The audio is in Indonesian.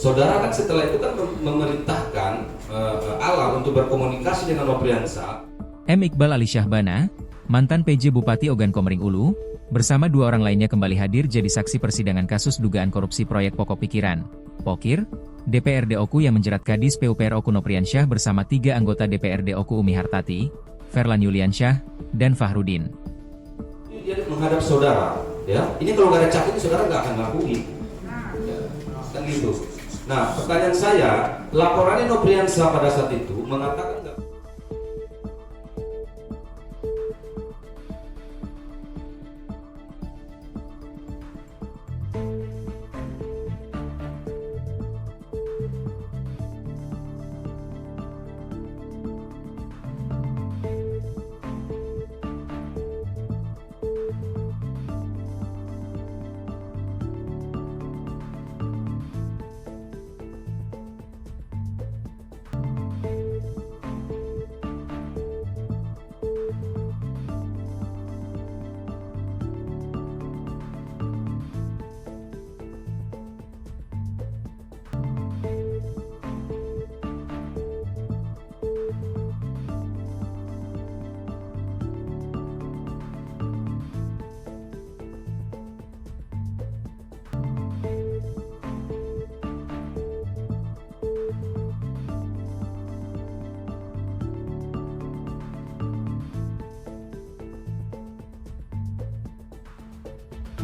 Saudara kan setelah itu kan memerintahkan Alam untuk berkomunikasi dengan Nopriansa. M. Iqbal Ali Syahbana, mantan PJ Bupati Ogan Komering Ulu, bersama 2 orang lainnya kembali hadir jadi saksi persidangan kasus dugaan korupsi proyek Pokok Pikiran, Pokir, DPRD Oku yang menjerat Kadis PUPR Oku Nopriansyah bersama 3 anggota DPRD Oku Umi Hartati, Ferlan Yuliansyah, dan Fahrudin. Dia menghadap saudara, ya. Ini kalau nggak ada cat ini saudara nggak akan ngakui, ya, kan gitu. Nah, pertanyaan saya, laporannya Nopriansyah pada saat itu mengatakan